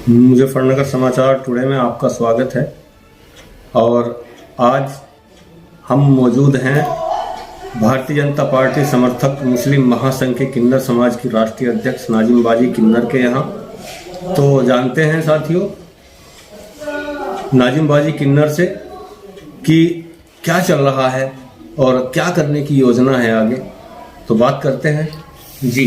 मुजफ्फरनगर समाचार टुडे में आपका स्वागत है। और आज हम मौजूद हैं भारतीय जनता पार्टी समर्थक मुस्लिम महासंघ के किन्नर समाज की राष्ट्रीय अध्यक्ष नाजिम बाजी किन्नर के यहाँ। तो जानते हैं साथियों नाजिम बाजी किन्नर से कि क्या चल रहा है और क्या करने की योजना है आगे, तो बात करते हैं। जी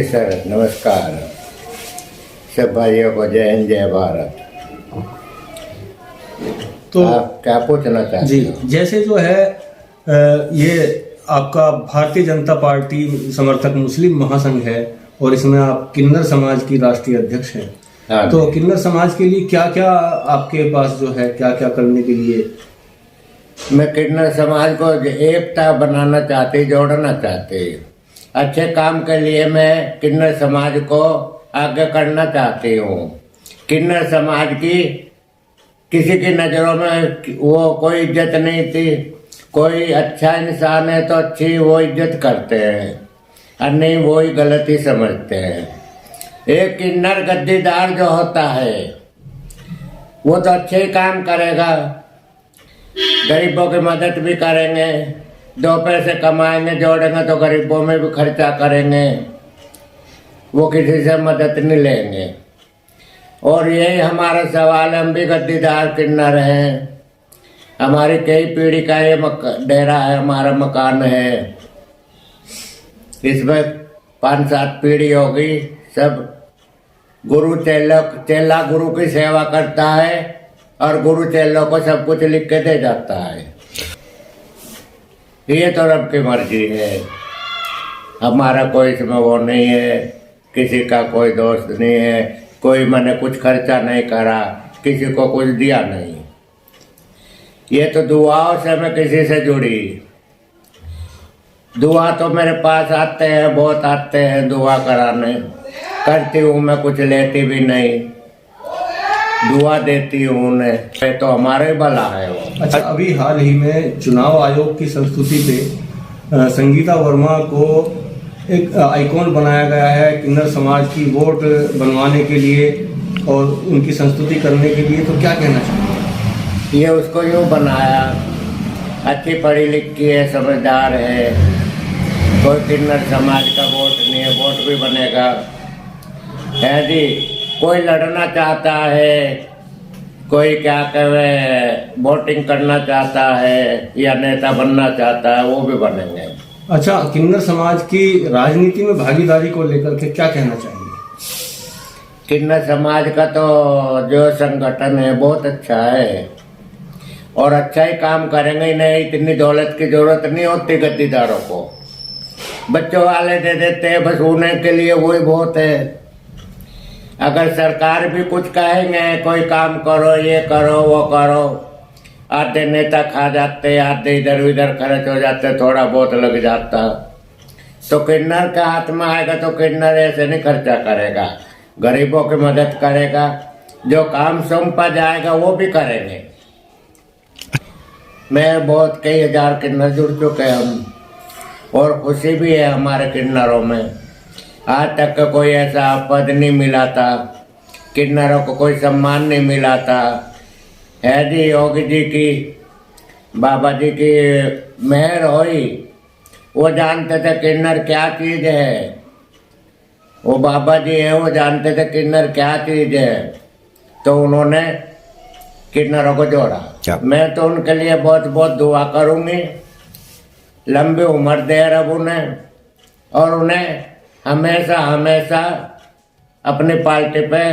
सर, नमस्कार सब भाइयों को, जय हिंद जय भारत। तो आप क्या पूछना चाहते जी हो? जैसे जो है ये आपका भारतीय जनता पार्टी समर्थक मुस्लिम महासंघ है और इसमें आप किन्नर समाज की राष्ट्रीय अध्यक्ष हैं। हाँ, तो किन्नर समाज के लिए क्या क्या आपके पास जो है क्या क्या करने के लिए? मैं किन्नर समाज को एकता बनाना चाहती, जोड़ना चाहती। अच्छे काम के लिए मैं किन्नर समाज को आगे करना चाहती हूँ। किन्नर समाज की किसी की नज़रों में वो कोई इज्जत नहीं थी। कोई अच्छा इंसान है तो अच्छी वो इज्जत करते हैं और नहीं वो ही गलत ही समझते हैं। एक किन्नर गद्दीदार जो होता है वो तो अच्छे ही काम करेगा, गरीबों की मदद भी करेंगे, दो पैसे कमाएंगे जोड़ेंगे तो गरीबों में भी खर्चा करेंगे, वो किसी से मदद नहीं लेंगे। और यही हमारा सवाल है। हम भी गद्दीदार किन्नर हैं। हमारी कई पीढ़ी का ये डेरा है, हमारा मकान है। इसमें 5-7 पीढ़ी होगी। सब गुरु चेला गुरु की सेवा करता है और गुरु चेलों को सब कुछ लिख के दे जाता है। ये तो रब की मर्जी है, हमारा कोई इसमें वो नहीं है, किसी का कोई दोस्त नहीं है, कोई मैंने कुछ खर्चा नहीं करा, किसी को कुछ दिया नहीं। ये तो दुआओं से मैं किसी से जुड़ी। दुआ तो मेरे पास आते हैं, बहुत आते हैं दुआ कराने, करती हूँ मैं, कुछ लेती भी नहीं, दुआ देती हूँ उन्हें, तो हमारे भला है वो। अच्छा, अभी हाल ही में चुनाव आयोग की संस्तुति पे संगीता वर्मा को एक आइकॉन बनाया गया है किन्नर समाज की वोट बनवाने के लिए और उनकी संस्तुति करने के लिए, तो क्या कहना चाहिए? ये उसको यूँ बनाया, अच्छी पढ़ी लिखी है, समझदार है, कोई किन्नर समाज का वोट नहीं है, वोट भी बनेगा है जी। कोई लड़ना चाहता है, कोई क्या कहे वोटिंग करना चाहता है या नेता बनना चाहता है, वो भी बनेंगे। अच्छा, किन्नर समाज की राजनीति में भागीदारी को लेकर के क्या कहना चाहिए? किन्नर समाज का तो जो संगठन है बहुत अच्छा है और अच्छा ही काम करेंगे। नहीं, इतनी दौलत की जरूरत नहीं होती गद्दीदारों को, बच्चों वाले दे देते हैं बस, उन्हें के लिए वही बहुत है। अगर सरकार भी कुछ कहेंगे कोई काम करो, ये करो, वो करो, आधे नेता खा जाते, आधे इधर उधर खर्च हो जाते, थोड़ा बहुत लग जाता। तो किन्नर के हाथ में आएगा तो किन्नर ऐसे नहीं खर्चा करेगा, गरीबों की मदद करेगा, जो काम सौंपा जाएगा वो भी करेंगे। मैं बहुत कई हजार किन्नर जुड़ चुके हैं हम, और खुशी भी है हमारे किन्नरों में। आज तक का कोई ऐसा पद नहीं मिला था, किन्नरों को कोई सम्मान नहीं मिला था है जी। योगी जी की, बाबा जी की मेहर हुई, वो जानते थे किन्नर क्या चीज है। वो बाबा जी हैं, वो जानते थे किन्नर क्या चीज है, तो उन्होंने किन्नरों को जोड़ा। मैं तो उनके लिए बहुत बहुत दुआ करूंगी, लंबी उम्र दे रब उन्हें, और उन्हें हमेशा हमेशा अपनी पार्टी पे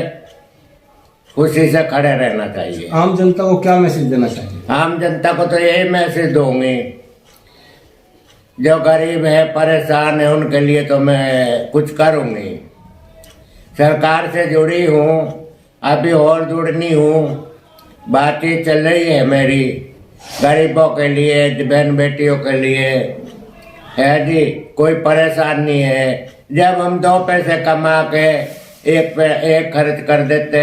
खुशी से खड़े रहना चाहिए। आम जनता को क्या मैसेज देना चाहिए? आम जनता को तो यही मैसेज दूंगी, जो गरीब है, परेशान है, उनके लिए तो मैं कुछ करूंगी। सरकार से जुड़ी हूँ, अभी और जुड़नी हूँ, बातचीत चल रही है मेरी गरीबों के लिए, बहन बेटियों के लिए है जी। कोई परेशान नहीं है। जब हम 2 पैसे कमा के एक खर्च कर देते,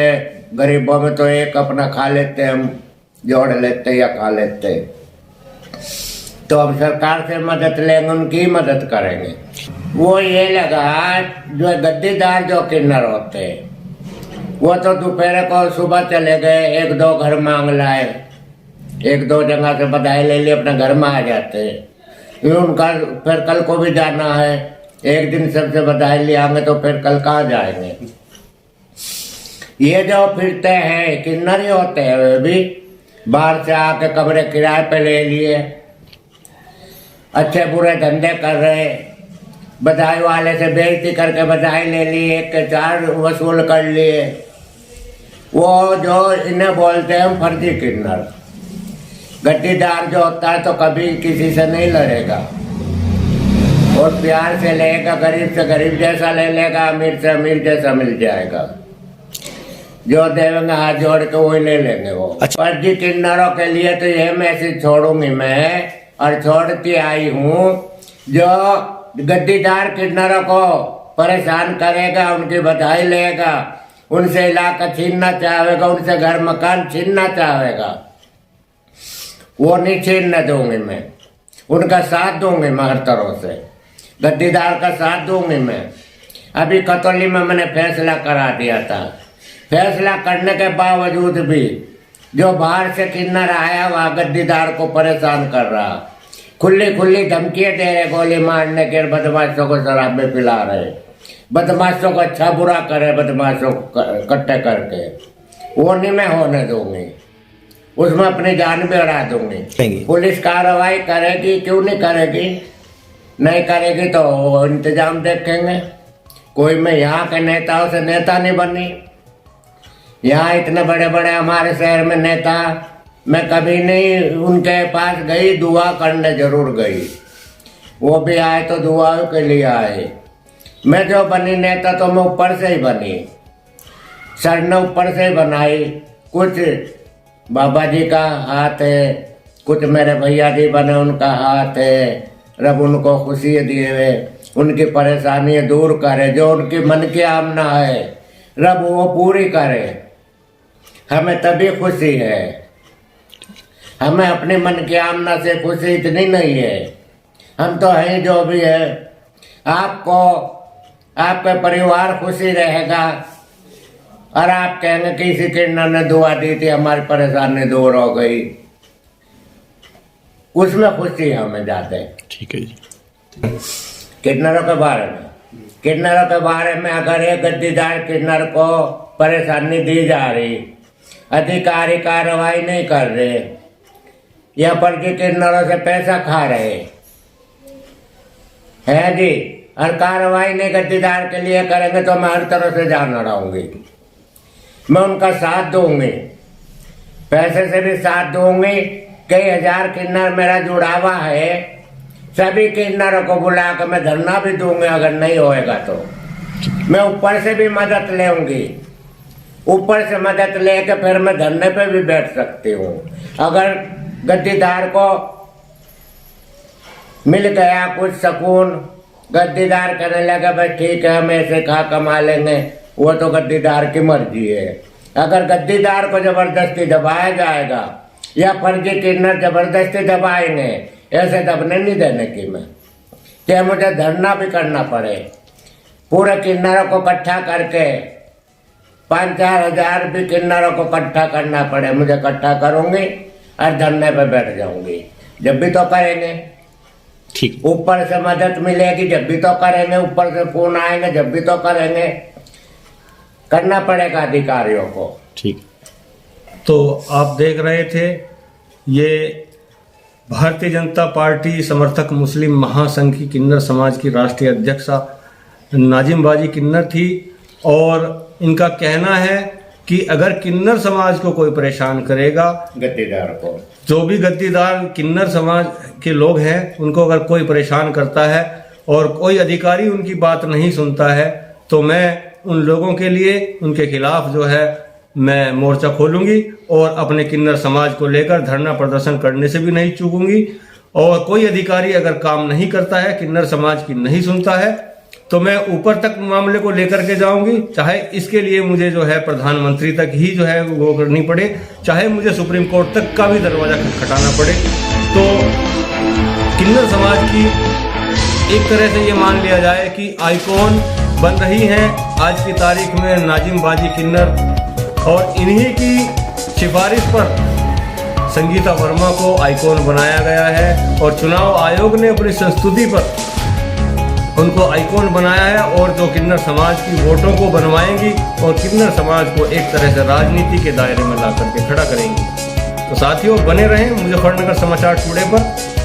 गरीबों में तो एक अपना खा लेते हम, जोड़ लेते या खा लेते। तो अब सरकार से मदद लेंगे, उनकी मदद करेंगे। वो ये लगा जो गद्दीदार जो किन्नर होते वो तो दोपहर को सुबह चले गए, एक दो घर मांग लाए, एक दो जगह से बधाई ले ली, अपने घर में आ जाते। उनका फिर कल को भी जाना है, एक दिन सबसे बधाई ले आएंगे तो फिर कल कहाँ जाएंगे। ये जो फिरते हैं किन्नर ही होते हैं, वे भी बाहर से आके कमरे किराए पे ले लिए, अच्छे बुरे धंधे कर रहे, बधाई वाले से बेइज्जती करके बधाई ले ली, एक के 4 वसूल कर लिए। वो जो इन्हें बोलते हैं फर्जी किन्नर। गद्दीदार जो होता है तो कभी किसी से नहीं लड़ेगा और प्यार से लेगा, गरीब से गरीब जैसा ले लेगा, अमीर से अमीर जैसा मिल जाएगा। जो देवेंगे हाथ जोड़ के वही ले लेंगे वो। फर्जी किन्नरों के लिए तो यह मैसेज छोड़ूंगी मैं, और छोड़ती आई हूँ, जो गद्दीदार किन्नरों को परेशान करेगा, उनकी बधाई लेगा, उनसे इलाका छीनना चाहेगा, उनसे घर मकान छीनना चाहेगा, वो नहीं छीनने दूंगी मैं। उनका साथ दूंगी मैं हर तरह से, गद्दीदार का साथ दूंगी मैं। अभी कतौली में मैंने फैसला करा दिया था। फैसला करने के बावजूद भी जो बाहर से किन्नर आया वह गद्दीदार को परेशान कर रहा, खुली खुली धमकियां दे रहे, गोली मारने के, बदमाशों को शराबे पिला रहे, बदमाशों को अच्छा बुरा करे, बदमाशों को इकट्ठे करके। वो नहीं मैं होने दूंगी, उसमें अपनी जान भी उड़ा दूंगी। पुलिस कार्रवाई करेगी, क्यों नहीं करेगी? नहीं करेगी तो इंतजाम देखेंगे। कोई मैं यहाँ के नेताओं से नेता नहीं बनी। यहाँ इतने बड़े बड़े हमारे शहर में नेता, मैं कभी नहीं उनके पास गई, दुआ करने जरूर गई। वो भी आए तो दुआओं के लिए आए। मैं जो बनी नेता तो मैं ऊपर से ही बनी, सर ने ऊपर से ही बनाई। कुछ बाबा जी का हाथ है, कुछ मेरे भैया जी बने उनका हाथ है। रब उनको खुशी दिए हुए, उनकी परेशानी दूर करे, जो उनकी मन की आमना है रब वो पूरी करे। हमें तभी खुशी है, हमें अपने मन की आमना से खुशी इतनी नहीं है। हम तो हैं जो भी है, आपको आपका परिवार खुशी रहेगा और आप कहेंगे किसी किन्नर ने दुआ दी थी, हमारी परेशानी दूर हो गई, उसमें खुशी है हमें जाते। ठीक है जी। किन्नरों के बारे में अगर एक गद्दीदार किन्नर को परेशानी दी जा रही, अधिकारी कार्रवाई नहीं कर रहे, या फर्जी किन्नरों से पैसा खा रहे है जी, और कार्रवाई नहीं गद्दीदार के लिए करेंगे तो मैं हर तरह से जान लड़ाऊंगी। मैं उनका साथ दूंगी, पैसे से भी साथ दूंगी। कई हजार किन्नर मेरा जुड़ावा है, सभी किन्नरों को बुला कर मैं धरना भी दूंगी। अगर नहीं होएगा तो मैं ऊपर से भी मदद लेंगी, ऊपर से मदद लेके फिर मैं धरने पे भी बैठ सकती हूँ। अगर गद्दीदार को मिल गया कुछ सुकून, गद्दीदार कहने लगा भाई ठीक है हम ऐसे खा कमा लेंगे, वो तो गद्दीदार की मर्जी है। अगर गद्दीदार को जबरदस्ती दबाया जाएगा या फर्जी किन्नर जबरदस्ती दबाएंगे, ऐसे दबने नहीं देने की मैं, चाहे मुझे धरना भी करना पड़े, पूरे किन्नरों को इकट्ठा करके 5-4 हजार भी किन्नरों को इकट्ठा करना पड़े, मुझे इकट्ठा करूंगी और धरने पे बैठ जाऊंगी। जब भी तो करेंगे, ठीक, ऊपर से मदद मिलेगी जब भी तो करेंगे, ऊपर से फोन आएंगे जब भी तो करेंगे, करना पड़ेगा अधिकारियों को। ठीक। तो आप देख रहे थे, ये भारतीय जनता पार्टी समर्थक मुस्लिम महासंघ की किन्नर समाज की राष्ट्रीय अध्यक्षा नाजिम बाजी किन्नर थी, और इनका कहना है कि अगर किन्नर समाज को कोई परेशान करेगा, गद्दीदार को, जो भी गद्दीदार किन्नर समाज के लोग हैं, उनको अगर कोई परेशान करता है और कोई अधिकारी उनकी बात नहीं सुनता है, तो मैं उन लोगों के लिए, उनके खिलाफ जो है मैं मोर्चा खोलूंगी और अपने किन्नर समाज को लेकर धरना प्रदर्शन करने से भी नहीं चूकूंगी। और कोई अधिकारी अगर काम नहीं करता है, किन्नर समाज की नहीं सुनता है, तो मैं ऊपर तक मामले को लेकर के जाऊंगी, चाहे इसके लिए मुझे जो है प्रधानमंत्री तक ही जो है वो करनी पड़े, चाहे मुझे सुप्रीम कोर्ट तक का भी दरवाजा खटखटाना पड़े। तो किन्नर समाज की एक तरह से ये मान लिया जाए कि आइकॉन बन रही हैं आज की तारीख में नाजिम बाजी किन्नर, और इन्हीं की सिफारिश पर संगीता वर्मा को आइकॉन बनाया गया है और चुनाव आयोग ने अपनी संस्तुति पर उनको आइकॉन बनाया है, और जो किन्नर समाज की वोटों को बनवाएंगी और किन्नर समाज को एक तरह से राजनीति के दायरे में ला करके खड़ा करेंगी। तो साथियों, बने रहें मुजफ्फरनगर समाचार टुडे पर।